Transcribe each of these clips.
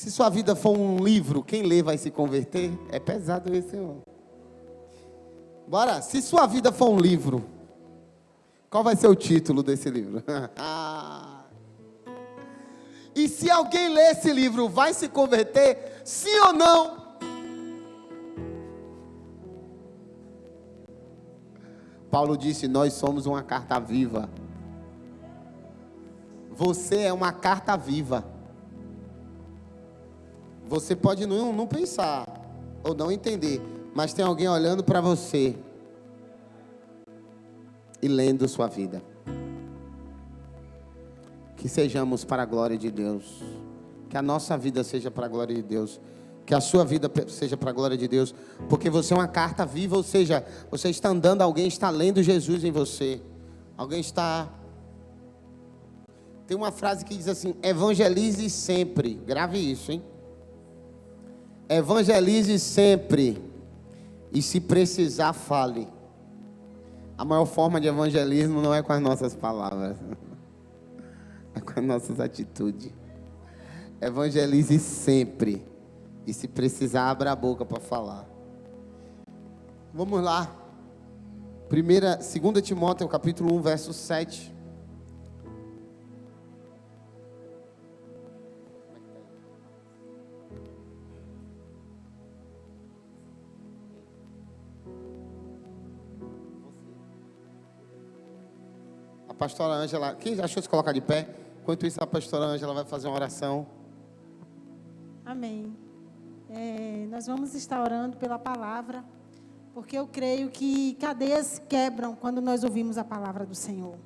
Se sua vida for um livro, quem lê vai se converter? É pesado esse, irmão. Bora, se sua vida for um livro, qual vai ser o título desse livro? E se alguém ler esse livro, vai se converter? Sim ou não? Paulo disse, nós somos uma carta viva. Você é uma carta viva. Você pode não pensar, ou não entender, mas tem alguém olhando para você e lendo sua vida. Que sejamos para a glória de Deus. Que a nossa vida seja para a glória de Deus. Que a sua vida seja para a glória de Deus. Porque você é uma carta viva, ou seja, você está andando, alguém está lendo Jesus em você. Alguém está... Tem uma frase que diz assim, evangelize sempre. Grave isso, hein? Evangelize sempre. E se precisar, fale. A maior forma de evangelismo não é com as nossas palavras. É com as nossas atitudes. Evangelize sempre. E se precisar, abra a boca para falar. Vamos lá. 2 Timóteo, capítulo 1, verso 7. A pastora Ângela, quem achou se colocar de pé? Enquanto isso, a pastora Ângela vai fazer uma oração. Amém. Nós vamos estar orando pela palavra, porque eu creio que cadeias quebram quando nós ouvimos a palavra do Senhor.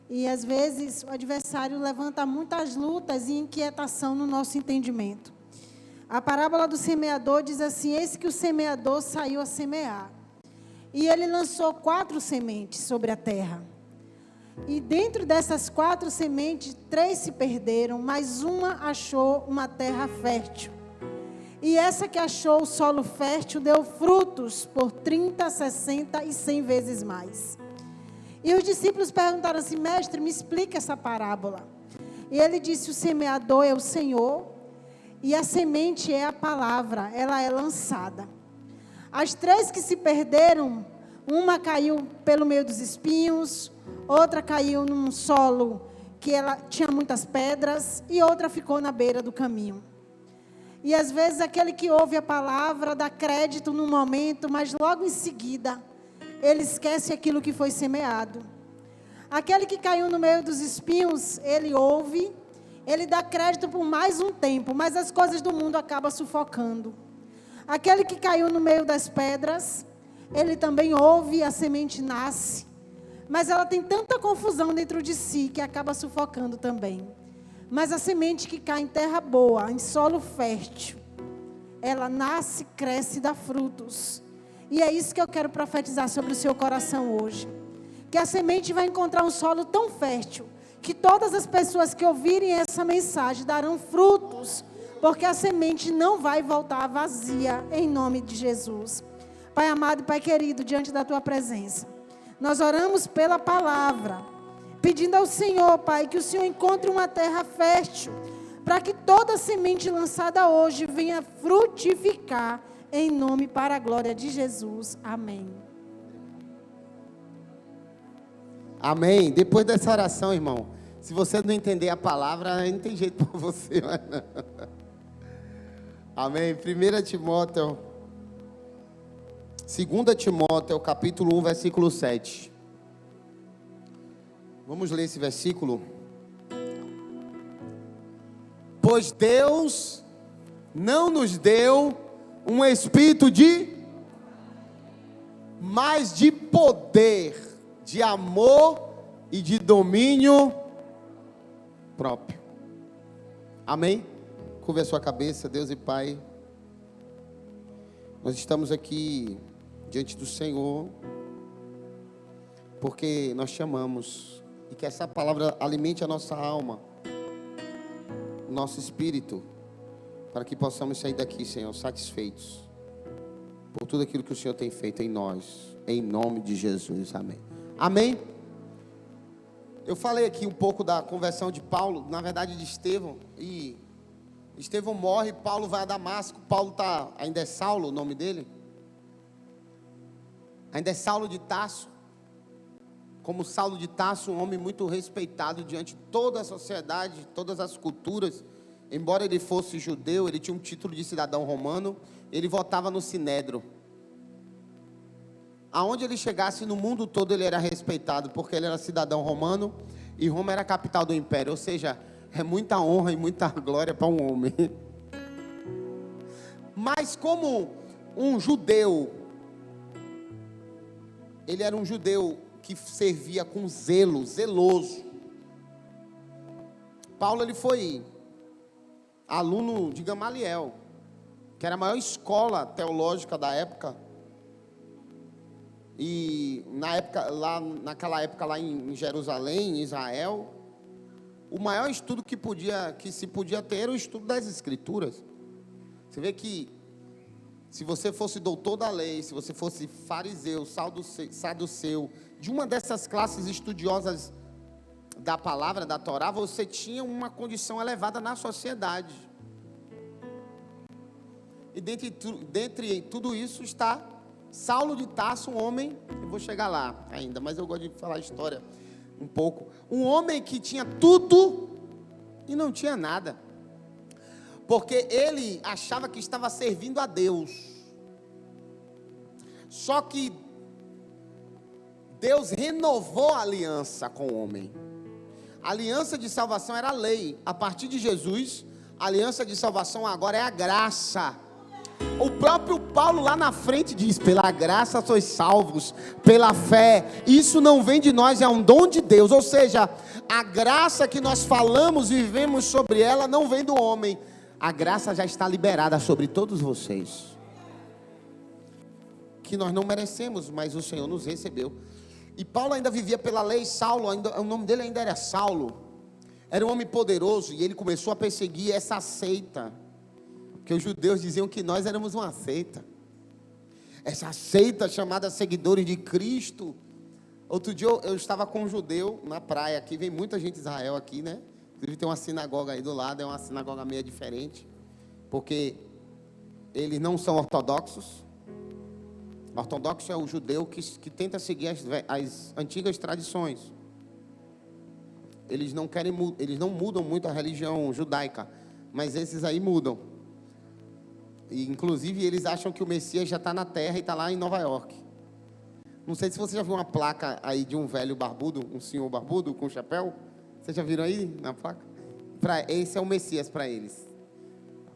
E às vezes o adversário levanta muitas lutas e inquietação no nosso entendimento. A parábola do semeador diz assim, eis que o semeador saiu a semear. E ele lançou 4 sementes sobre a terra. E dentro dessas 4 sementes, 3 se perderam, mas uma achou uma terra fértil. E essa que achou o solo fértil deu frutos por 30, 60 e 100 vezes mais. E os discípulos perguntaram assim, mestre, me explica essa parábola. E ele disse, o semeador é o Senhor e a semente é a palavra, ela é lançada. As 3 que se perderam, uma caiu pelo meio dos espinhos, outra caiu num solo que ela tinha muitas pedras e outra ficou na beira do caminho. E às vezes aquele que ouve a palavra dá crédito num momento, mas logo em seguida ele esquece aquilo que foi semeado. Aquele que caiu no meio dos espinhos, ele ouve, ele dá crédito por mais um tempo, mas as coisas do mundo acabam sufocando. Aquele que caiu no meio das pedras, ele também ouve, a semente nasce, mas ela tem tanta confusão dentro de si que acaba sufocando também. Mas a semente que cai em terra boa, em solo fértil, ela nasce, cresce e dá frutos. E é isso que eu quero profetizar sobre o seu coração hoje. Que a semente vai encontrar um solo tão fértil, que todas as pessoas que ouvirem essa mensagem darão frutos, porque a semente não vai voltar vazia, em nome de Jesus. Pai amado e Pai querido, diante da Tua presença, nós oramos pela palavra, pedindo ao Senhor, Pai, que o Senhor encontre uma terra fértil, para que toda semente lançada hoje venha frutificar, em nome para a glória de Jesus. Amém. Amém. Depois dessa oração, irmão, se você não entender a palavra, não tem jeito para você. Mas não. Amém. 1 Timóteo, 2 Timóteo, capítulo 1, versículo 7. Vamos ler esse versículo. Pois Deus não nos deu um espírito mas de poder, de amor e de domínio próprio. Amém? Curva a sua cabeça, Deus e Pai. Nós estamos aqui diante do Senhor, porque nós te amamos. E que essa palavra alimente a nossa alma, o nosso espírito, para que possamos sair daqui, Senhor, satisfeitos por tudo aquilo que o Senhor tem feito em nós, em nome de Jesus, amém. Amém? Eu falei aqui um pouco da conversão de Paulo, na verdade de Estevão, e Estevão morre, Paulo vai a Damasco. Ainda é Saulo o nome dele? Ainda é Saulo de Tarso. Como Saulo de Tarso, um homem muito respeitado diante de toda a sociedade, de todas as culturas. Embora ele fosse judeu, ele tinha um título de cidadão romano. Ele votava no Sinédrio. Aonde ele chegasse no mundo todo, ele era respeitado, porque ele era cidadão romano. E Roma era a capital do império. Ou seja, é muita honra e muita glória para um homem. Mas como um judeu, ele era um judeu que servia com zelo, zeloso. Paulo, ele foi aluno de Gamaliel, que era a maior escola teológica da época. E naquela época lá em Jerusalém, em Israel, o maior estudo que se podia ter era o estudo das Escrituras. Você vê que se você fosse doutor da lei, se você fosse fariseu, saduceu, de uma dessas classes estudiosas da palavra, da Torá, você tinha uma condição elevada na sociedade. E dentre tudo isso está Saulo de Tarso, um homem, eu vou chegar lá ainda, mas eu gosto de falar a história um pouco. Um homem que tinha tudo e não tinha nada. Porque ele achava que estava servindo a Deus. Só que Deus renovou a aliança com o homem. A aliança de salvação era a lei. A partir de Jesus, a aliança de salvação agora é a graça. O próprio Paulo lá na frente diz: pela graça sois salvos, pela fé. Isso não vem de nós, é um dom de Deus. Ou seja, a graça que nós falamos, vivemos sobre ela, não vem do homem. A graça já está liberada sobre todos vocês, que nós não merecemos, mas o Senhor nos recebeu. E Paulo ainda vivia pela lei. Saulo, o nome dele ainda era Saulo. Era um homem poderoso, e ele começou a perseguir essa seita, porque os judeus diziam que nós éramos uma seita. Essa seita chamada Seguidores de Cristo. Outro dia eu estava com um judeu na praia, aqui vem muita gente de Israel aqui, né? Inclusive tem uma sinagoga aí do lado, é uma sinagoga meio diferente, porque eles não são ortodoxos. Ortodoxo é o judeu que tenta seguir as antigas tradições. Eles não mudam muito a religião judaica, mas esses aí mudam. E inclusive eles acham que o Messias já está na terra e está lá em Nova York. Não sei se você já viu uma placa aí de um velho barbudo, um senhor barbudo com chapéu. Vocês já viram aí na placa? Esse é o Messias para eles.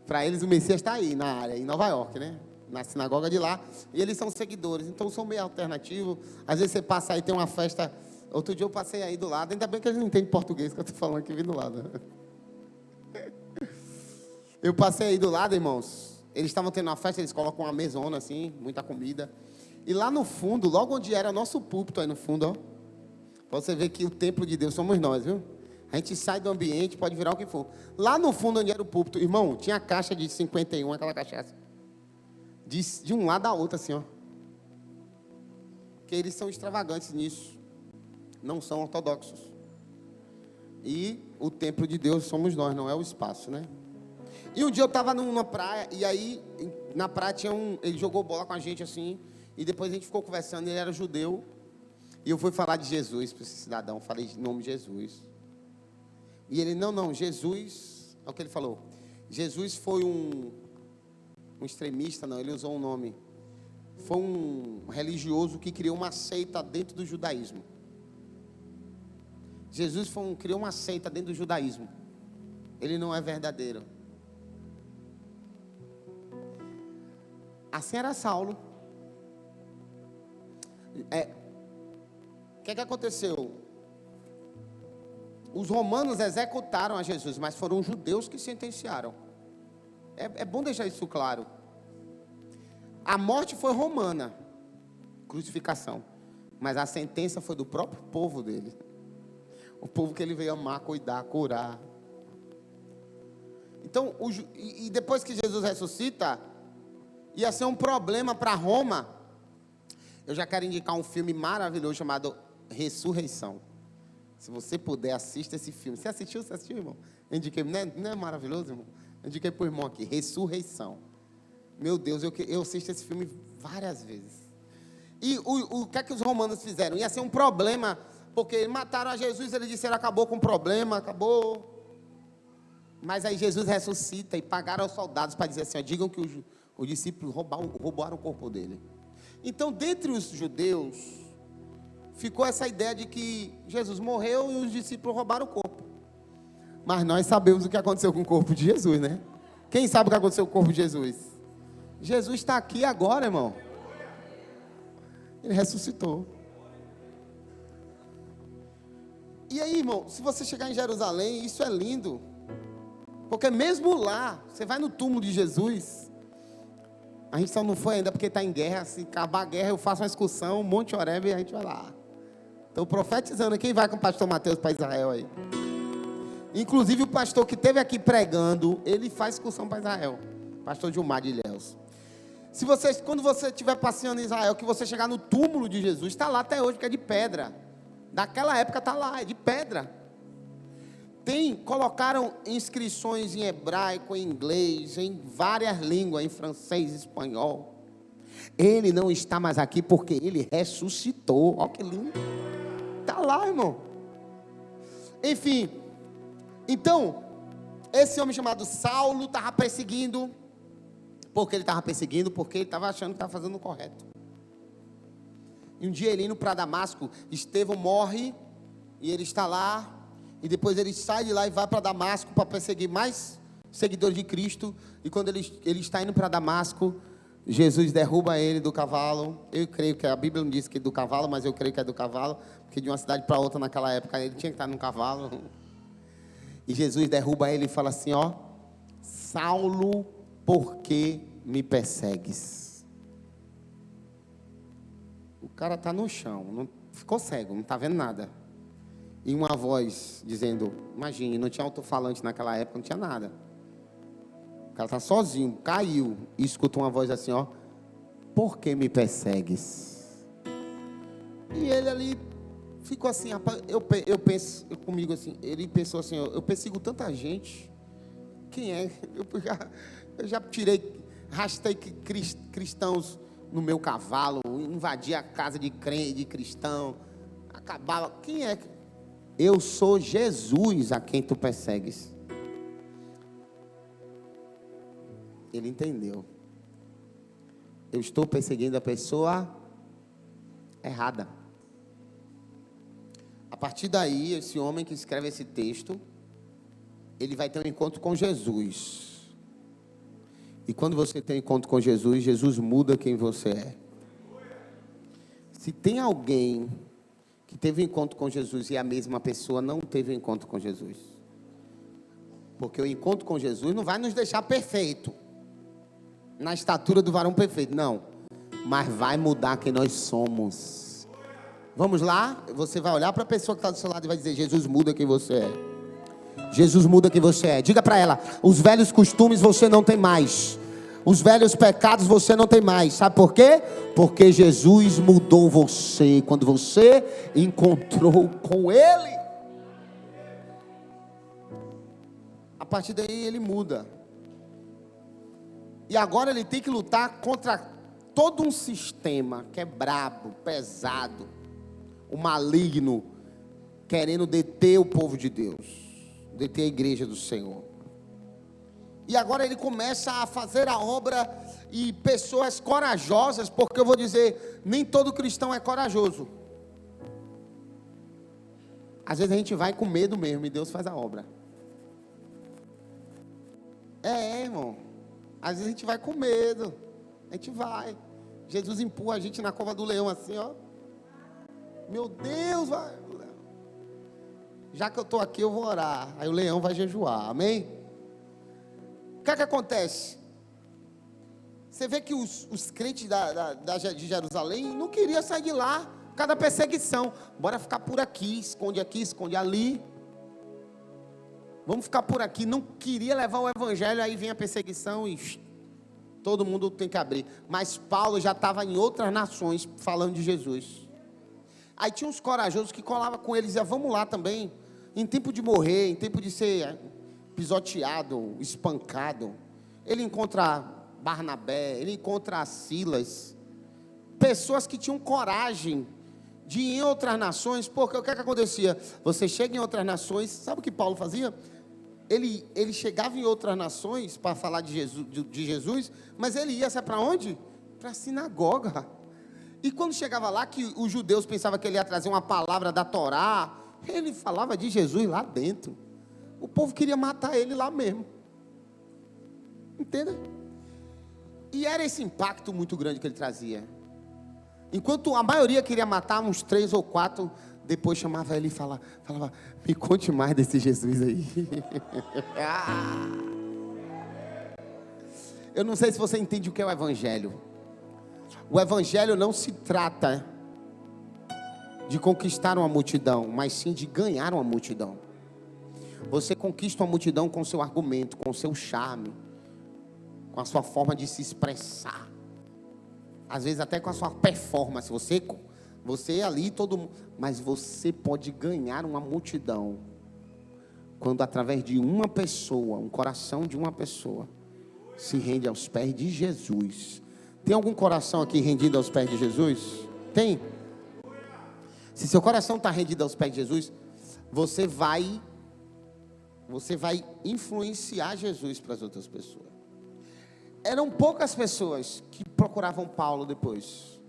Para eles o Messias está aí na área, em Nova York, né? Na sinagoga de lá. E eles são seguidores, então são meio alternativos. Às vezes você passa aí, tem uma festa. Outro dia eu passei aí do lado, ainda bem que eles não entendem português que eu estou falando aqui, vim do lado. Eu passei aí do lado, irmãos. Eles estavam tendo uma festa, eles colocam uma mesona assim, muita comida. E lá no fundo, logo onde era nosso púlpito aí no fundo, ó. Pra você ver que o templo de Deus somos nós, viu? A gente sai do ambiente, pode virar o que for. Lá no fundo onde era o púlpito, irmão, tinha a caixa de 51, aquela cachaça. De um lado a outro assim, ó. Porque eles são extravagantes nisso. Não são ortodoxos. E o templo de Deus somos nós, não é o espaço, né? E um dia eu estava numa praia, e aí na praia ele jogou bola com a gente assim, e depois a gente ficou conversando, ele era judeu, e eu fui falar de Jesus para esse cidadão, falei em nome de Jesus. E ele, não, Jesus, é o que ele falou, Jesus foi um extremista, não, ele usou um nome, foi um religioso que criou uma seita dentro do judaísmo. Jesus criou uma seita dentro do judaísmo, ele não é verdadeiro. Assim era Saulo. O que aconteceu? Os romanos executaram a Jesus, mas foram os judeus que sentenciaram. É bom deixar isso claro. A morte foi romana, crucificação, mas a sentença foi do próprio povo dele. O povo que ele veio amar, cuidar, curar. Então, e depois que Jesus ressuscita, ia ser um problema para Roma. Eu já quero indicar um filme maravilhoso chamado Ressurreição. Se você puder, assista esse filme. Você assistiu, irmão? Eu indiquei, não é maravilhoso, irmão? Eu digo para o irmão aqui, Ressurreição. Meu Deus, eu assisto esse filme várias vezes. E o que é que os romanos fizeram? Ia ser um problema, porque mataram a Jesus, eles disseram, acabou com o problema, acabou. Mas aí Jesus ressuscita e pagaram aos soldados para dizer assim, ó, digam que os discípulos roubaram o corpo dele. Então, dentre os judeus, ficou essa ideia de que Jesus morreu e os discípulos roubaram o corpo. Mas nós sabemos o que aconteceu com o corpo de Jesus, né? Quem sabe o que aconteceu com o corpo de Jesus? Jesus está aqui agora, irmão. Ele ressuscitou. E aí, irmão, se você chegar em Jerusalém, isso é lindo. Porque mesmo lá, você vai no túmulo de Jesus. A gente só não foi ainda porque está em guerra. Se acabar a guerra, eu faço uma excursão, Monte Horebe, e a gente vai lá. Estou profetizando. Quem vai com o pastor Mateus para Israel aí? Inclusive o pastor que esteve aqui pregando, ele faz excursão para Israel. Pastor Gilmar de Ilhéus. Quando você estiver passeando em Israel, que você chegar no túmulo de Jesus, está lá até hoje, porque é de pedra. Daquela época está lá, é de pedra. Colocaram inscrições em hebraico, em inglês, em várias línguas, em francês, espanhol. Ele não está mais aqui porque ele ressuscitou. Olha que lindo. Está lá, irmão. Enfim, então, esse homem chamado Saulo estava perseguindo. Porque ele estava perseguindo, porque ele estava achando que estava fazendo o correto. E um dia ele indo para Damasco, Estevão morre, e ele está lá, e depois ele sai de lá e vai para Damasco para perseguir mais seguidores de Cristo. E quando ele está indo para Damasco, Jesus derruba ele do cavalo. Eu creio que a Bíblia não diz que é do cavalo, mas eu creio que é do cavalo, porque de uma cidade para outra naquela época ele tinha que estar num cavalo. E Jesus derruba ele e fala assim, ó, Saulo, por que me persegues? O cara está no chão, não, ficou cego, não está vendo nada. E uma voz dizendo, imagine, não tinha alto-falante naquela época, não tinha nada. O cara está sozinho, caiu, e escuta uma voz assim, ó, por que me persegues? E ele ali ficou assim, rapaz, eu penso comigo assim, ele pensou assim, eu persigo tanta gente, quem é? Eu já rastei cristãos no meu cavalo, invadi a casa de crente, de cristão, acabava, quem é? Eu sou Jesus a quem tu persegues. Ele entendeu. Eu estou perseguindo a pessoa errada. A partir daí, esse homem que escreve esse texto, ele vai ter um encontro com Jesus. E quando você tem um encontro com Jesus, Jesus muda quem você é. Se tem alguém que teve um encontro com Jesus e a mesma pessoa não teve um encontro com Jesus. Porque o encontro com Jesus não vai nos deixar perfeito, na estatura do varão perfeito, não. Mas vai mudar quem nós somos. Vamos lá? Você vai olhar para a pessoa que está do seu lado e vai dizer, Jesus muda quem você é. Jesus muda quem você é. Diga para ela, os velhos costumes você não tem mais. Os velhos pecados você não tem mais. Sabe por quê? Porque Jesus mudou você quando você encontrou com Ele. A partir daí ele muda. E agora ele tem que lutar contra todo um sistema que é brabo, pesado, o maligno, querendo deter o povo de Deus, deter a igreja do Senhor. E agora ele começa a fazer a obra, e pessoas corajosas, porque eu vou dizer, nem todo cristão é corajoso. Às vezes a gente vai com medo mesmo, e Deus faz a obra. Irmão. Às vezes a gente vai com medo. A gente vai. Jesus empurra a gente na cova do leão assim, ó. Meu Deus, vai. Já que eu estou aqui, eu vou orar. Aí o leão vai jejuar, amém? O que é que acontece? Você vê que os crentes de Jerusalém não queriam sair de lá, por causa da perseguição. Bora ficar por aqui, esconde ali. Vamos ficar por aqui. Não queria levar o evangelho, aí vem a perseguição e todo mundo tem que abrir. Mas Paulo já estava em outras nações falando de Jesus. Aí tinha uns corajosos que colavam com eles e diziam, vamos lá também, em tempo de morrer, em tempo de ser pisoteado, espancado. Ele encontra Barnabé, ele encontra Silas, pessoas que tinham coragem de ir em outras nações, porque o que acontecia? Você chega em outras nações, sabe o que Paulo fazia? Ele chegava em outras nações para falar de Jesus, mas ele ia, sabe para onde? Para a sinagoga. E quando chegava lá, que os judeus pensavam que ele ia trazer uma palavra da Torá, ele falava de Jesus lá dentro. O povo queria matar ele lá mesmo. Entende? E era esse impacto muito grande que ele trazia. Enquanto a maioria queria matar, uns 3 ou 4, depois chamava ele e falava, me conte mais desse Jesus aí. Eu não sei se você entende o que é o Evangelho. O Evangelho não se trata de conquistar uma multidão, mas sim de ganhar uma multidão. Você conquista uma multidão com o seu argumento, com o seu charme, com a sua forma de se expressar. Às vezes até com a sua performance. Você ali, todo mundo. Mas você pode ganhar uma multidão quando através de uma pessoa, um coração de uma pessoa, se rende aos pés de Jesus. Tem algum coração aqui rendido aos pés de Jesus? Tem? Se seu coração está rendido aos pés de Jesus, você vai influenciar Jesus para as outras pessoas. Eram poucas pessoas que procuravam Paulo depois,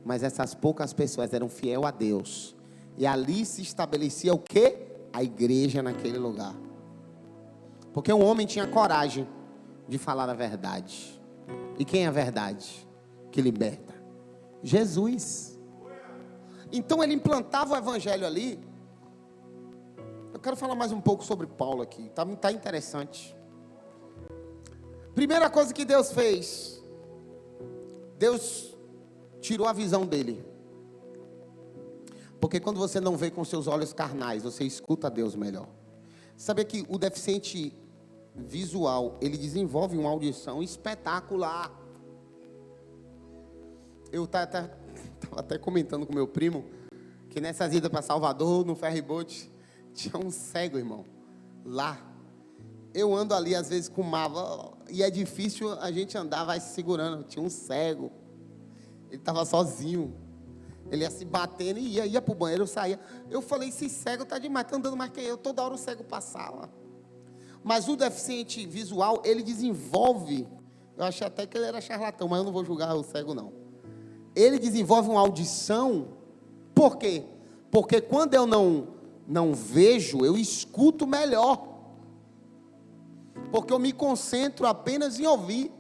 mas essas poucas pessoas eram fiel a Deus, e ali se estabelecia o quê? A igreja naquele lugar, porque um homem tinha coragem de falar a verdade. E quem é a verdade que liberta? Jesus. Então ele implantava o evangelho ali. Eu quero falar mais um pouco sobre Paulo aqui, tá interessante. Primeira coisa que Deus fez, Deus tirou a visão dele. Porque quando você não vê com seus olhos carnais, você escuta Deus melhor. Sabia que o deficiente visual, ele desenvolve uma audição espetacular. Eu estava até comentando com meu primo, que nessas idas para Salvador, no ferryboat, tinha um cego, irmão, lá. Eu ando ali, às vezes, com mava, e é difícil a gente andar, vai se segurando. Tinha um cego, ele estava sozinho, ele ia se batendo e ia para o banheiro, eu saía. Eu falei, esse cego está demais, está andando mais que eu, toda hora o cego passava. Mas o deficiente visual, ele desenvolve, eu achei até que ele era charlatão, mas eu não vou julgar o cego não. Ele desenvolve uma audição, por quê? Porque quando eu não vejo, eu escuto melhor. Porque eu me concentro apenas em ouvir.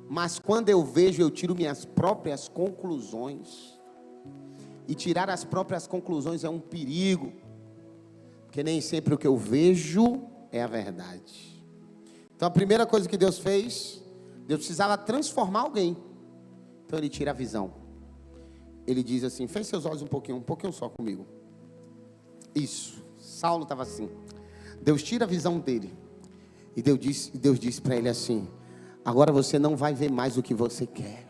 Mas quando eu vejo, eu tiro minhas próprias conclusões. E tirar as próprias conclusões é um perigo. Porque nem sempre o que eu vejo é a verdade. Então a primeira coisa que Deus fez, Deus precisava transformar alguém. Então ele tira a visão. Ele diz assim, feche seus olhos um pouquinho só comigo. Isso, Saulo estava assim. Deus tira a visão dele. E Deus disse para ele assim, agora você não vai ver mais o que você quer.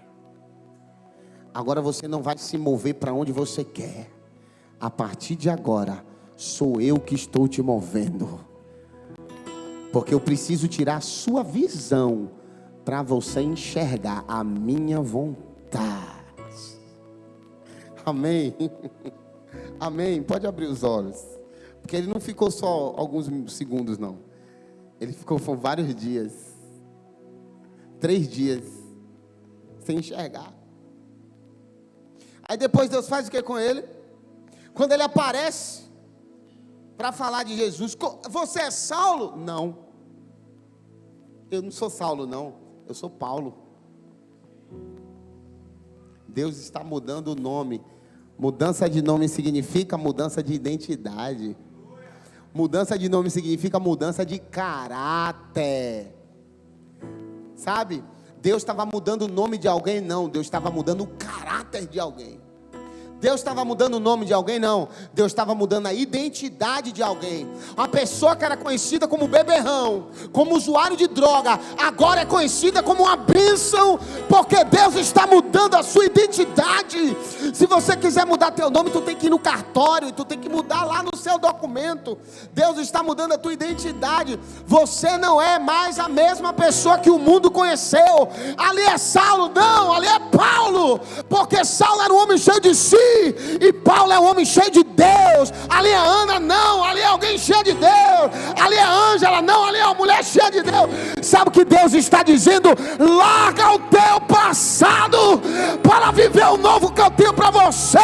Agora você não vai se mover para onde você quer. A partir de agora, sou eu que estou te movendo. Porque eu preciso tirar a sua visão para você enxergar a minha vontade. Amém? Amém? Pode abrir os olhos. Porque ele não ficou só alguns segundos, não. Ele ficou por vários dias. 3 dias. Sem enxergar. Aí depois Deus faz o que com ele? Quando ele aparece para falar de Jesus. Você é Saulo? Não. Eu não sou Saulo, não. Eu sou Paulo. Deus está mudando o nome. Mudança de nome significa mudança de identidade. Mudança de nome significa mudança de caráter. Sabe? Deus estava mudando o nome de alguém? Não. Deus estava mudando o caráter de alguém. Deus estava mudando o nome de alguém? Não. Deus estava mudando a identidade de alguém. Uma pessoa que era conhecida como beberrão, como usuário de droga, agora é conhecida como uma bênção, porque Deus está mudando a sua identidade. Se você quiser mudar teu nome, tu tem que ir no cartório, e tu tem que mudar lá no seu documento. Deus está mudando a tua identidade. Você não é mais a mesma pessoa que o mundo conheceu. Ali é Saulo, não, ali é Paulo, porque Saulo era um homem cheio de si, e Paulo é um homem cheio de Deus. Ali é Ana, não, ali é alguém cheio de Deus. Ali é Ângela, não, ali é uma mulher cheia de Deus. Sabe o que Deus está dizendo? Larga o teu passado para viver o novo que eu tenho para você.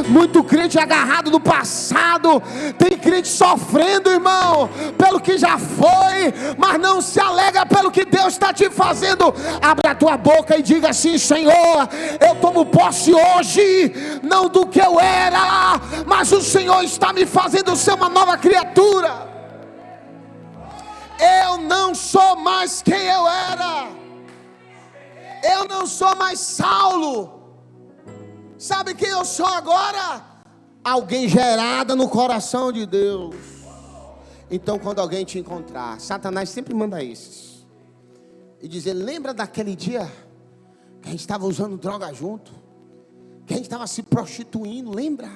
Muito crente agarrado no passado, tem crente sofrendo, irmão, pelo que já foi, mas não se alegra pelo que Deus está te fazendo. Abre a tua boca e diga assim: Senhor, eu tomo posse hoje, não do que eu era, mas o Senhor está me fazendo ser uma nova criatura. Eu não sou mais quem eu era. Eu não sou mais Saulo. Sabe quem eu sou agora? Alguém gerado no coração de Deus. Então, quando alguém te encontrar, Satanás sempre manda esses e dizer: lembra daquele dia que a gente estava usando droga junto, que a gente estava se prostituindo? Lembra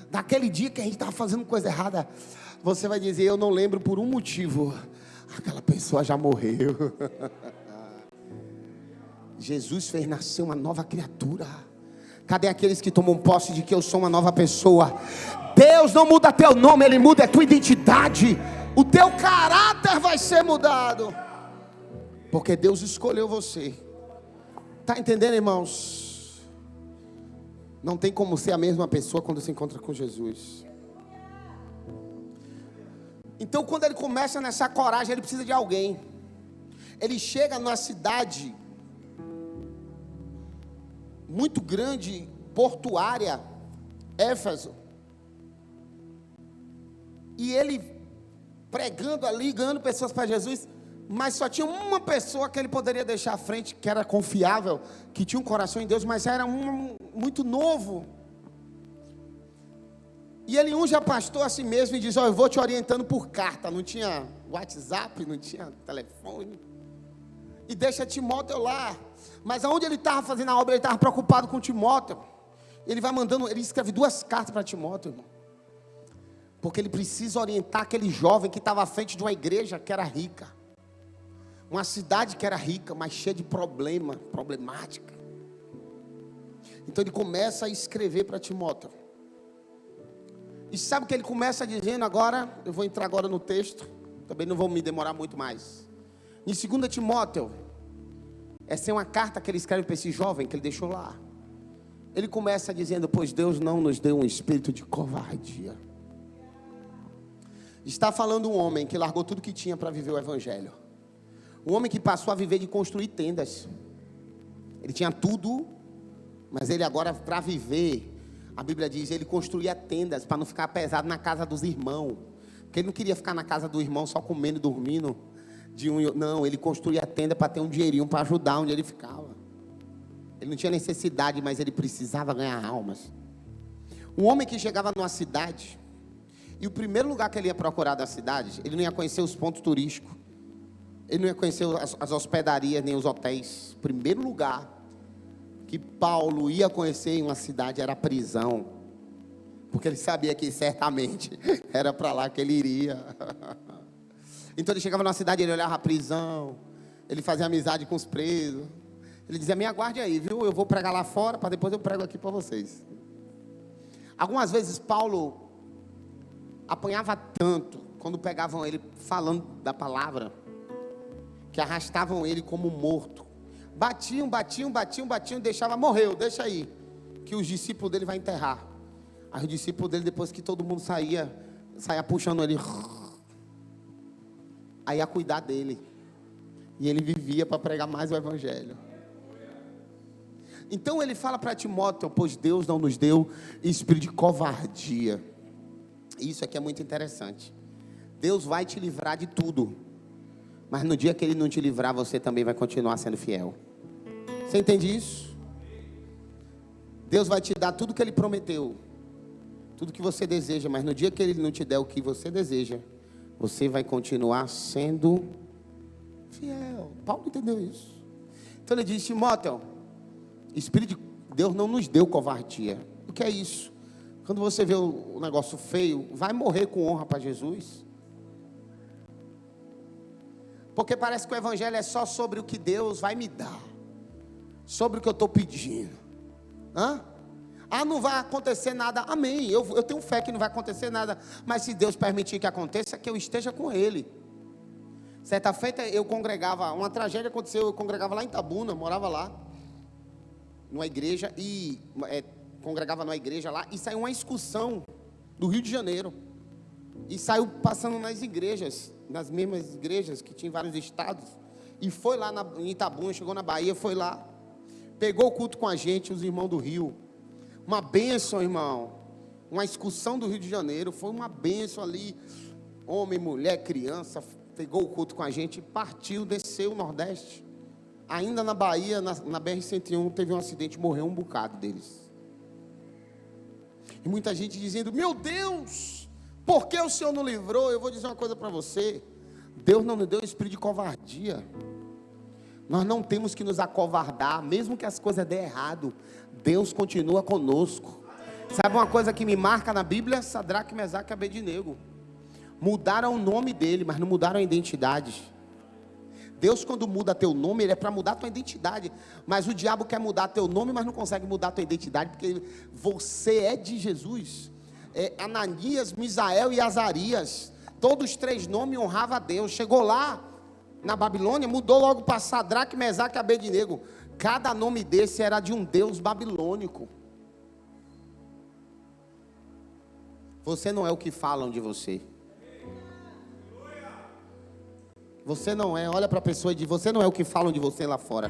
daquele dia que a gente estava fazendo coisa errada? Você vai dizer: eu não lembro por um motivo, aquela pessoa já morreu. Jesus fez nascer uma nova criatura. Cadê aqueles que tomam posse de que eu sou uma nova pessoa? Deus não muda teu nome, Ele muda a tua identidade. O teu caráter vai ser mudado, porque Deus escolheu você. Está entendendo, irmãos? Não tem como ser a mesma pessoa quando se encontra com Jesus. Então, quando ele começa nessa coragem, ele precisa de alguém. Ele chega numa cidade muito grande, portuária, Éfeso, e ele pregando ali, ganhando pessoas para Jesus, mas só tinha uma pessoa que ele poderia deixar à frente, que era confiável, que tinha um coração em Deus, mas era muito novo. E ele unge a pastor a si mesmo e diz: eu vou te orientando por carta. Não tinha WhatsApp, não tinha telefone, e deixa Timóteo lá. Mas aonde ele estava fazendo a obra, ele estava preocupado com Timóteo. Ele vai mandando, ele escreve 2 cartas para Timóteo, irmão, porque ele precisa orientar aquele jovem que estava à frente de uma igreja que era rica, uma cidade que era rica, mas cheia de problemática. Então ele começa a escrever para Timóteo. E sabe o que ele começa dizendo agora? Eu vou entrar agora no texto, também não vou me demorar muito mais. Em 2 Timóteo, essa é uma carta que ele escreve para esse jovem que ele deixou lá. Ele começa dizendo: pois Deus não nos deu um espírito de covardia. Está falando um homem que largou tudo que tinha para viver o evangelho. Um homem que passou a viver de construir tendas. Ele tinha tudo, mas ele agora, para viver, a Bíblia diz, ele construía tendas para não ficar pesado na casa dos irmãos. Porque ele não queria ficar na casa do irmão só comendo e dormindo. Não, ele construía tenda para ter um dinheirinho para ajudar onde ele ficava. Ele não tinha necessidade, mas ele precisava ganhar almas. Um homem que chegava numa cidade, e o primeiro lugar que ele ia procurar da cidade, ele não ia conhecer os pontos turísticos, ele não ia conhecer as hospedarias nem os hotéis. O primeiro lugar que Paulo ia conhecer em uma cidade era a prisão, porque ele sabia que certamente era para lá que ele iria. Então ele chegava na cidade, ele olhava a prisão, ele fazia amizade com os presos. Ele dizia: me aguarde aí, viu? Eu vou pregar lá fora, para depois eu prego aqui para vocês. Algumas vezes Paulo apanhava tanto, quando pegavam ele falando da palavra, que arrastavam ele como morto. Batiam, deixava: morreu, deixa aí, que os discípulos dele vai enterrar. Aí os discípulos dele, depois que todo mundo saía puxando ele, aí ia cuidar dele, e ele vivia para pregar mais o evangelho. Então ele fala para Timóteo: pois Deus não nos deu espírito de covardia. Isso aqui é muito interessante. Deus vai te livrar de tudo, mas no dia que Ele não te livrar, você também vai continuar sendo fiel. Você entende isso? Deus vai te dar tudo que Ele prometeu, tudo que você deseja, mas no dia que Ele não te der o que você deseja, você vai continuar sendo fiel. Paulo entendeu isso. Então ele diz: Timóteo, Espírito de Deus não nos deu covardia. O que é isso? Quando você vê o negócio feio, vai morrer com honra para Jesus. Porque parece que o evangelho é só sobre o que Deus vai me dar, sobre o que eu estou pedindo. Não vai acontecer nada. Amém, eu tenho fé que não vai acontecer nada, mas se Deus permitir que aconteça, que eu esteja com Ele. Certa feita eu congregava, uma tragédia aconteceu, eu congregava lá em Itabuna, morava lá, numa igreja, e congregava numa igreja lá, e saiu uma excursão do Rio de Janeiro, e saiu passando nas igrejas, nas mesmas igrejas que tinha em vários estados, e foi lá em Itabuna, chegou na Bahia, foi lá, pegou o culto com a gente, os irmãos do Rio, uma bênção, irmão, uma excursão do Rio de Janeiro, foi uma bênção ali, homem, mulher, criança, pegou o culto com a gente, partiu, desceu o Nordeste, ainda na Bahia, na BR-101, teve um acidente, morreu um bocado deles, e muita gente dizendo: meu Deus, por que o Senhor não livrou? Eu vou dizer uma coisa para você, Deus não nos deu espírito de covardia, nós não temos que nos acovardar, mesmo que as coisas dêem errado, Deus continua conosco. Sabe uma coisa que me marca na Bíblia? Sadraque, Mesaque e Abednego mudaram o nome dele, mas não mudaram a identidade. Deus, quando muda teu nome, Ele é para mudar a tua identidade, mas o diabo quer mudar teu nome, mas não consegue mudar a tua identidade, porque você é de Jesus. Ananias, Misael e Azarias, todos os 3 nomes honravam a Deus. Chegou lá na Babilônia, mudou logo para Sadraque, Mesaque e Abednego. Cada nome desse era de um deus babilônico. Você não é o que falam de você. Você não é, olha para a pessoa e diz: você não é o que falam de você lá fora.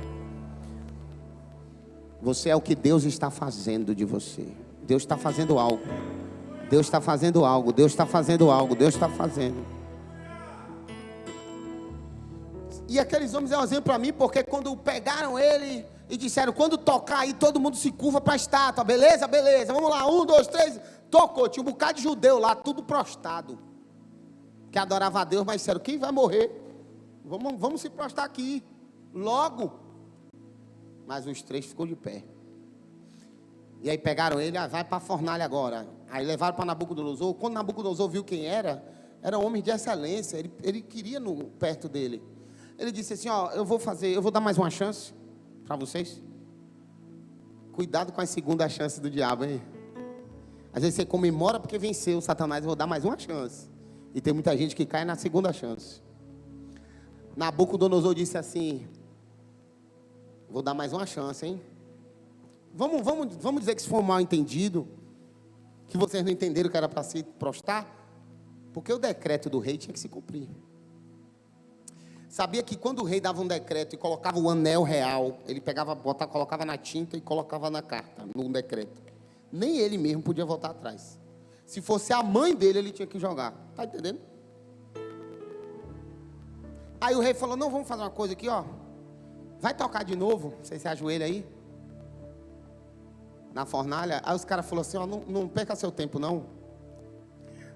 Você é o que Deus está fazendo de você. Deus está fazendo algo. Deus está fazendo algo. Deus está fazendo algo. Deus está fazendo. E aqueles homens é um exemplo para mim, porque quando pegaram ele e disseram: quando tocar aí, todo mundo se curva para a estátua. Beleza, beleza, vamos lá, 1, 2, 3. Tocou, tinha um bocado de judeu lá, tudo prostrado, que adorava a Deus, mas disseram: quem vai morrer? Vamos se prostrar aqui, logo. Mas os 3 ficou de pé. E aí pegaram ele: vai para a fornalha agora. Aí levaram para Nabucodonosor. Quando Nabucodonosor viu quem era homem de excelência, ele queria perto dele. Ele disse assim: eu vou dar mais uma chance para vocês. Cuidado com a segunda chance do diabo, hein? Às vezes você comemora porque venceu Satanás. Eu vou dar mais uma chance. E tem muita gente que cai na segunda chance. Nabucodonosor disse assim: vou dar mais uma chance, hein? Vamos dizer que isso foi um mal entendido, que vocês não entenderam que era para se prostrar, porque o decreto do rei tinha que se cumprir. Sabia que quando o rei dava um decreto e colocava o anel real, ele colocava na tinta e colocava na carta, no decreto. Nem ele mesmo podia voltar atrás. Se fosse a mãe dele, ele tinha que jogar. Está entendendo? Aí o rei falou: não, vamos fazer uma coisa aqui, vai tocar de novo, você se ajoelha aí, na fornalha. Aí os caras falaram assim: não perca seu tempo não.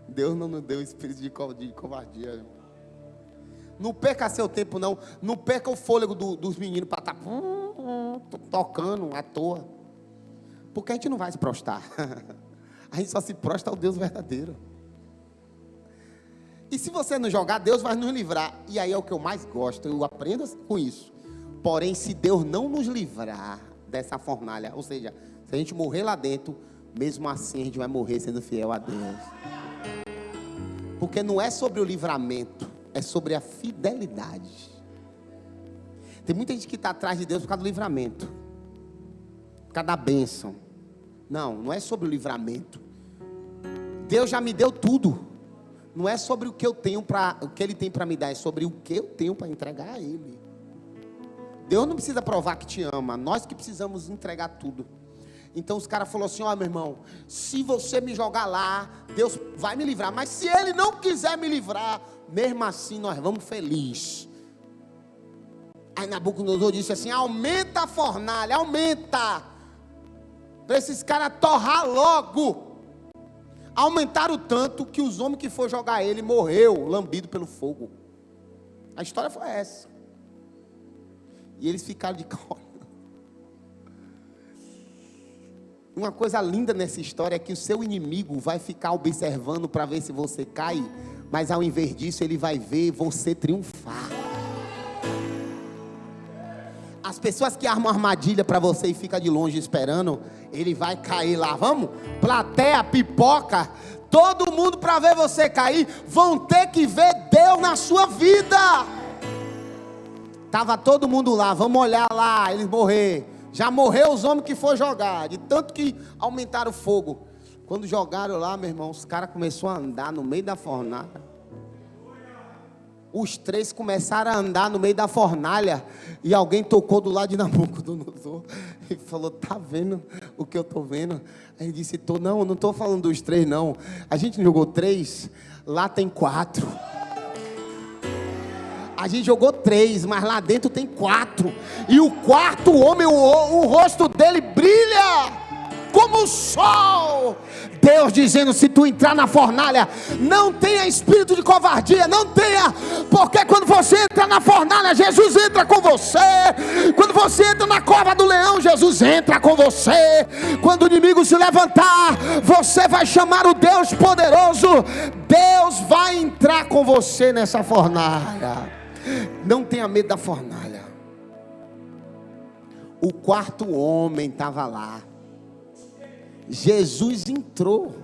Deus não nos deu espírito de covardia. Não perca seu tempo não. Não perca o fôlego dos meninos para estar tocando à toa. Porque a gente não vai se prostrar. A gente só se prostra ao Deus verdadeiro. E se você não jogar, Deus vai nos livrar. E aí é o que eu mais gosto, eu aprendo com isso. Porém, se Deus não nos livrar dessa fornalha, ou seja, se a gente morrer lá dentro, mesmo assim a gente vai morrer sendo fiel a Deus. Porque não é sobre o livramento, é sobre a fidelidade. Tem muita gente que está atrás de Deus por causa do livramento, por causa da bênção. Não é sobre o livramento. Deus já me deu tudo. Não é sobre o que eu tenho o que Ele tem para me dar, é sobre o que eu tenho para entregar a Ele. Deus não precisa provar que te ama, nós que precisamos entregar tudo. Então os caras falaram assim: meu irmão, se você me jogar lá, Deus vai me livrar, mas se Ele não quiser me livrar, mesmo assim nós vamos felizes. Aí Nabucodonosor disse assim: aumenta a fornalha, aumenta. para esses caras torrar logo. Aumentaram tanto que os homens que foram jogar ele morreu, lambido pelo fogo. A história foi essa. E eles ficaram de cara. Uma coisa linda nessa história é que o seu inimigo vai ficar observando para ver se você cai, mas ao invés disso ele vai ver você triunfar. As pessoas que armam armadilha para você e ficam de longe esperando, ele vai cair lá. Vamos? Plateia, pipoca, todo mundo para ver você cair, vão ter que ver Deus na sua vida. Tava todo mundo lá, vamos olhar lá, eles morreram. Já morreu os homens que foram jogar, de tanto que aumentaram o fogo. Quando jogaram lá, meu irmão, os caras começaram a andar no meio da fornalha. Os três começaram a andar no meio da fornalha. E alguém tocou do lado de Nabucodonosor e falou: tá vendo o que eu estou vendo? Aí ele disse: não, eu não estou falando dos três não. A gente jogou 3, lá tem 4. A gente jogou 3, mas lá dentro tem 4. E o quarto homem, o rosto dele brilha como o sol. Deus dizendo: se tu entrar na fornalha, não tenha espírito de covardia, não tenha, porque quando você entra na fornalha, Jesus entra com você. Quando você entra na cova do leão, Jesus entra com você. Quando o inimigo se levantar, você vai chamar o Deus poderoso. Deus vai entrar com você nessa fornalha. Não tenha medo da fornalha. O quarto homem estava lá. Jesus entrou.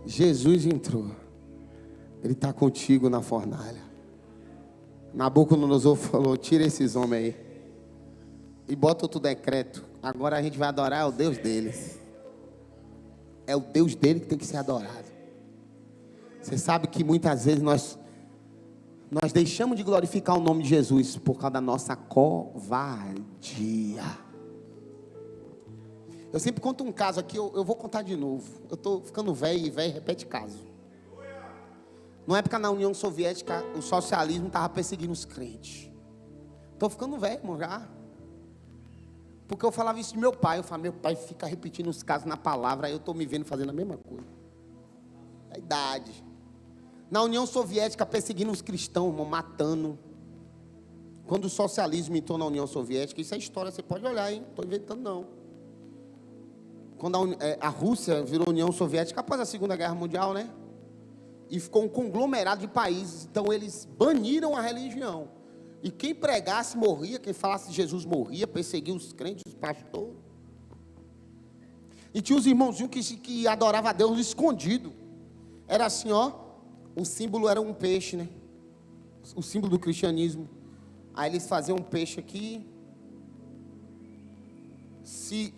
Jesus entrou. Ele está contigo na fornalha. Nabucodonosor falou: tira esses homens aí e bota outro decreto. Agora a gente vai adorar o Deus deles. É o Deus dele que tem que ser adorado. Você sabe que muitas vezes nós deixamos de glorificar o nome de Jesus por causa da nossa covardia. Eu sempre conto um caso aqui, eu vou contar de novo. Eu estou ficando velho e velho repete caso. Na época, na União Soviética, o socialismo estava perseguindo os crentes. Estou ficando velho, irmão, já. Porque eu falava isso de meu pai. Eu falava: meu pai fica repetindo os casos na palavra, aí eu estou me vendo fazendo a mesma coisa. A idade. Na União Soviética, perseguindo os cristãos, irmão, matando. Quando o socialismo entrou na União Soviética, isso é história, você pode olhar, hein? Não estou inventando, não. Quando a Rússia virou União Soviética após a Segunda Guerra Mundial, né? E ficou um conglomerado de países. Então eles baniram a religião. E quem pregasse morria, quem falasse de Jesus morria, perseguia os crentes, os pastores. E tinha os irmãozinhos que adoravam a Deus escondido. Era assim, ó. O símbolo era um peixe, né? O símbolo do cristianismo. Aí eles faziam um peixe aqui. Se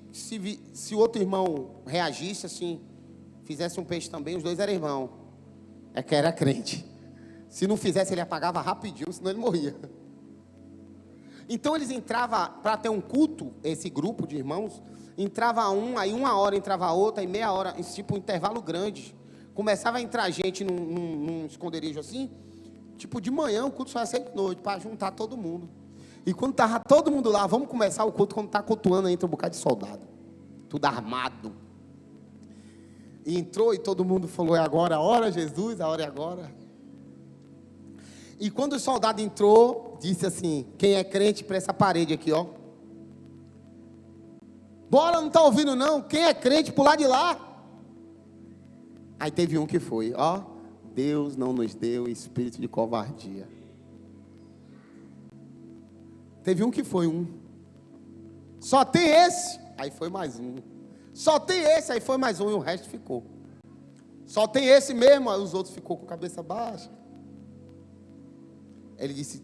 o outro irmão reagisse assim, fizesse um peixe também, os dois eram irmãos. É que era crente. Se não fizesse, ele apagava rapidinho, senão ele morria. Então eles entravam para ter um culto, esse grupo de irmãos, entrava um, aí 1 hora entrava outra, aí meia hora, tipo um intervalo grande. Começava a entrar gente num esconderijo assim, tipo de manhã, o culto só ia ser de noite, para juntar todo mundo. E quando estava todo mundo lá, vamos começar o culto, quando está cultuando, entra um bocado de soldado. Tudo armado. E entrou e todo mundo falou: é agora a hora, Jesus, a hora é agora. E quando o soldado entrou, disse assim: quem é crente para essa parede aqui, ó. Bora, não está ouvindo não? Quem é crente pro lado de lá? Aí teve um que foi, ó. Deus não nos deu espírito de covardia. Teve um que foi um. Só tem esse, aí foi mais um. Só tem esse, aí foi mais um, e o resto ficou. Só tem esse mesmo, aí os outros ficou com a cabeça baixa. Ele disse: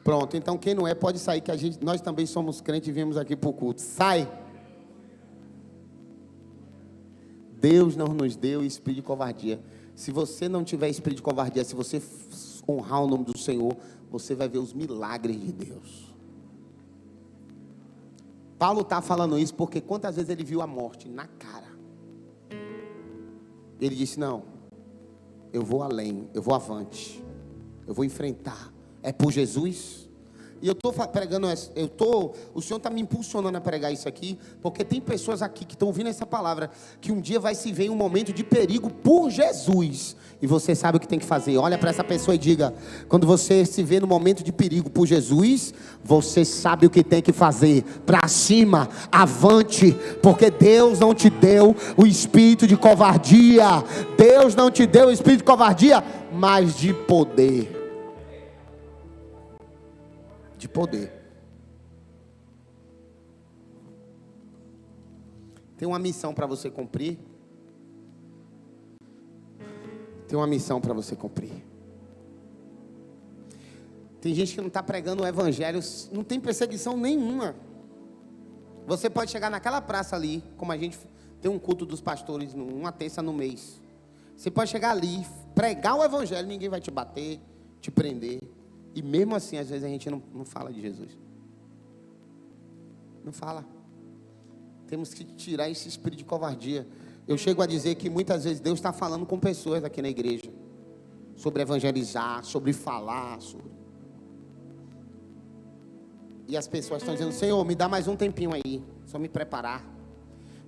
pronto, então quem não é pode sair, que nós também somos crentes e viemos aqui para o culto. Sai. Deus não nos deu espírito de covardia. Se você não tiver espírito de covardia, se você honrar o nome do Senhor, você vai ver os milagres de Deus. Paulo está falando isso porque quantas vezes ele viu a morte na cara. Ele disse: não, eu vou além, eu vou avante, eu vou enfrentar. É por Jesus. E eu estou pregando, o Senhor está me impulsionando a pregar isso aqui, porque tem pessoas aqui que estão ouvindo essa palavra, que um dia vai se ver em um momento de perigo por Jesus, e você sabe o que tem que fazer. Olha para essa pessoa e diga: quando você se vê no momento de perigo por Jesus, você sabe o que tem que fazer. Para cima, avante, porque Deus não te deu o espírito de covardia. Deus não te deu o espírito de covardia, mas de poder. De poder. Tem uma missão para você cumprir. Tem uma missão para você cumprir. Tem gente que não está pregando o evangelho, não tem perseguição nenhuma. Você pode chegar naquela praça ali, como a gente tem um culto dos pastores, uma terça no mês. Você pode chegar ali, pregar o evangelho, ninguém vai te bater, te prender. E mesmo assim, às vezes a gente não fala de Jesus. Não fala. Temos que tirar esse espírito de covardia. Eu chego a dizer que muitas vezes Deus está falando com pessoas aqui na igreja. Sobre evangelizar, sobre falar, E as pessoas estão dizendo: Senhor, me dá mais um tempinho aí, só me preparar.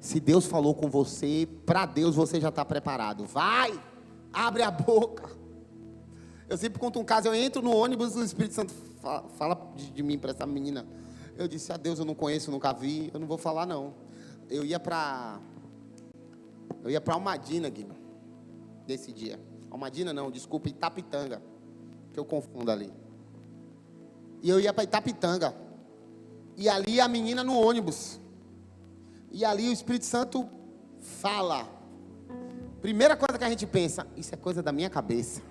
Se Deus falou com você, para Deus você já está preparado. Vai, abre a boca. Eu sempre conto um caso, eu entro no ônibus, o Espírito Santo fala de mim para essa menina. Eu disse: a Deus eu não conheço, nunca vi, eu não vou falar não. Eu ia para Almadina, Guilherme, desse dia. Almadina não, desculpa, Itapitanga, que eu confundo ali. E eu ia para Itapitanga. E ali a menina no ônibus. E ali o Espírito Santo fala. Primeira coisa que a gente pensa: isso é coisa da minha cabeça.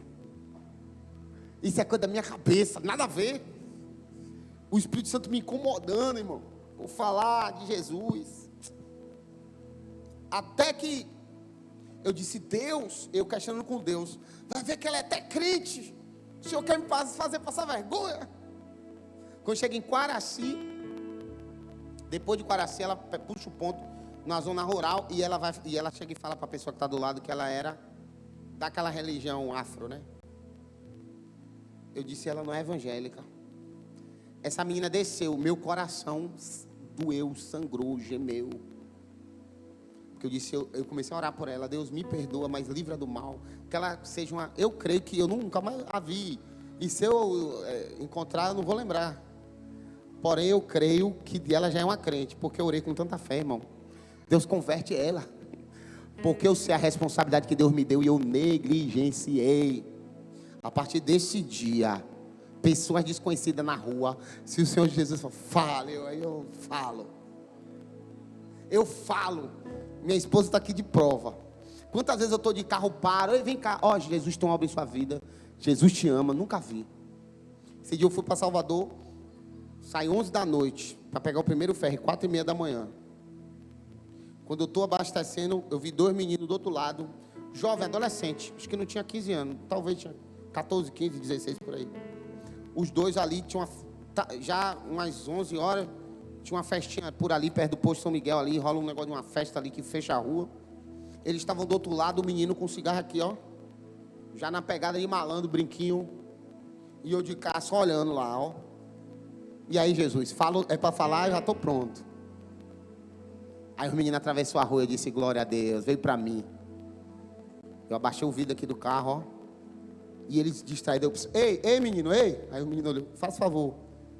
Isso é coisa da minha cabeça, nada a ver. O Espírito Santo me incomodando, irmão, por falar de Jesus. Até que eu disse: Deus, eu questionando com Deus, vai ver que ela é até crente. O Senhor quer me fazer passar vergonha. Quando chega em Quaraci, depois de Quaraci, ela puxa o ponto na zona rural e ela chega e fala para a pessoa que está do lado que ela era daquela religião afro, né? Eu disse: ela não é evangélica. Essa menina desceu, meu coração doeu, sangrou, gemeu. Porque eu disse, eu comecei a orar por ela: Deus, me perdoa, mas livra do mal. Que ela seja uma... Eu creio que eu nunca mais a vi. E se eu encontrar, eu não vou lembrar. Porém, eu creio que ela já é uma crente, porque eu orei com tanta fé, irmão. Deus converte ela. Porque eu sei a responsabilidade que Deus me deu e eu negligenciei. A partir desse dia, pessoas desconhecidas na rua, se o Senhor Jesus fala, eu falo. Eu falo. Minha esposa está aqui de prova. Quantas vezes eu estou de carro, paro: ei, vem cá, ó, Jesus tem uma obra em sua vida, Jesus te ama. Nunca vi. Esse dia eu fui para Salvador, saí 11 da noite, para pegar o primeiro ferry, 4h30 da manhã. Quando eu estou abastecendo, eu vi 2 meninos do outro lado, jovem, adolescente, acho que não tinha 15 anos, talvez tinha 14, 15, 16 por aí. Os dois ali tinham já umas 11 horas, tinha uma festinha por ali, perto do posto São Miguel ali, rola um negócio de uma festa ali que fecha a rua. Eles estavam do outro lado, o menino com cigarro aqui, ó, já na pegada de malandro, brinquinho, e eu de cá só olhando lá, ó. E aí, Jesus, é para falar, eu já estou pronto. Aí o menino atravessou a rua, eu disse: glória a Deus, veio para mim. Eu abaixei o vidro aqui do carro, ó. E eles distraíram. Ei, menino, ei. Aí o menino olhou: faz favor.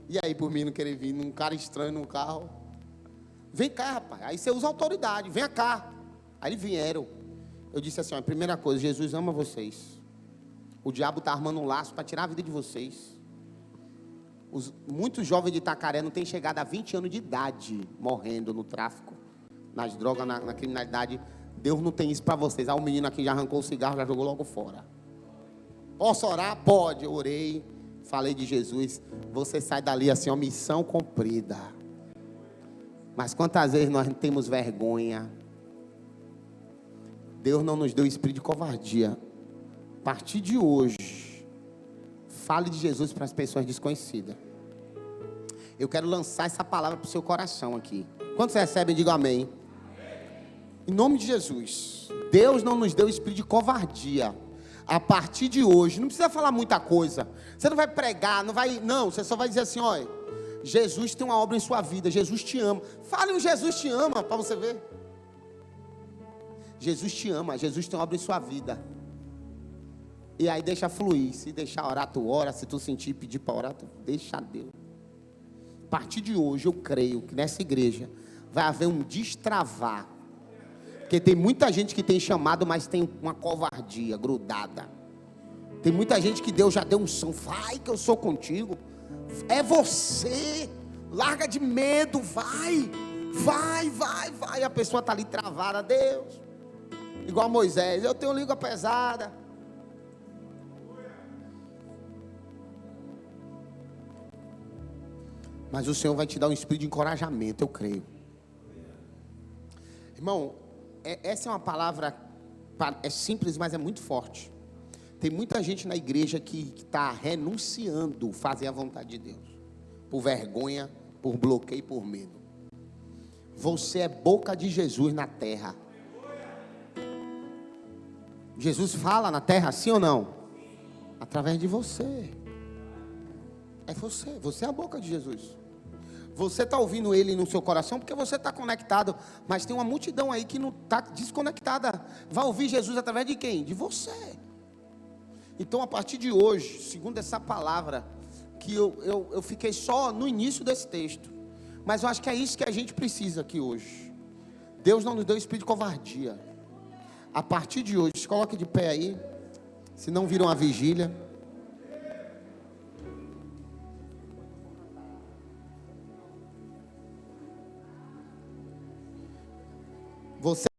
E aí, por mim não querer vir, um cara estranho num carro. Vem cá, rapaz. Aí você usa autoridade, vem cá. Aí eles vieram. Eu disse assim: ó, primeira coisa, Jesus ama vocês. O diabo está armando um laço para tirar a vida de vocês. Muitos jovens de Itacaré não têm chegado a 20 anos de idade, morrendo no tráfico, nas drogas, na criminalidade. Deus não tem isso para vocês. O menino aqui já arrancou o cigarro, já jogou logo fora. Posso orar? Pode. Eu orei, falei de Jesus. Você sai dali assim, ó, missão cumprida. Mas quantas vezes nós temos vergonha? Deus não nos deu espírito de covardia. A partir de hoje, fale de Jesus para as pessoas desconhecidas. Eu quero lançar essa palavra para o seu coração aqui. Quantos recebem, digam amém. Em nome de Jesus. Deus não nos deu espírito de covardia. A partir de hoje, não precisa falar muita coisa. Você não vai pregar, não, você só vai dizer assim, olha, Jesus tem uma obra em sua vida, Jesus te ama. Fale um Jesus te ama, para você ver. Jesus te ama, Jesus tem uma obra em sua vida. E aí deixa fluir, se deixar orar, tu ora, se tu sentir pedir para orar, tu deixa Deus. A partir de hoje eu creio que nessa igreja vai haver um destravar. Porque tem muita gente que tem chamado, mas tem uma covardia grudada. Tem muita gente que Deus já deu unção. Vai que eu sou contigo. É você. Larga de medo, vai. Vai. A pessoa está ali travada. Deus. Igual Moisés. Eu tenho língua pesada. Mas o Senhor vai te dar um espírito de encorajamento, eu creio. Irmão, essa é uma palavra, é simples, mas é muito forte. Tem muita gente na igreja que está renunciando fazer a vontade de Deus. Por vergonha, por bloqueio, por medo. Você é boca de Jesus na terra. Jesus fala na terra, sim ou não? Através de você. É você é a boca de Jesus. Você está ouvindo Ele no seu coração porque você está conectado. Mas tem uma multidão aí que não está desconectada. Vai ouvir Jesus através de quem? De você. Então a partir de hoje, segundo essa palavra, que eu fiquei só no início desse texto. Mas eu acho que é isso que a gente precisa aqui hoje. Deus não nos deu espírito de covardia. A partir de hoje, se coloque de pé aí. Se não viram a vigília. Você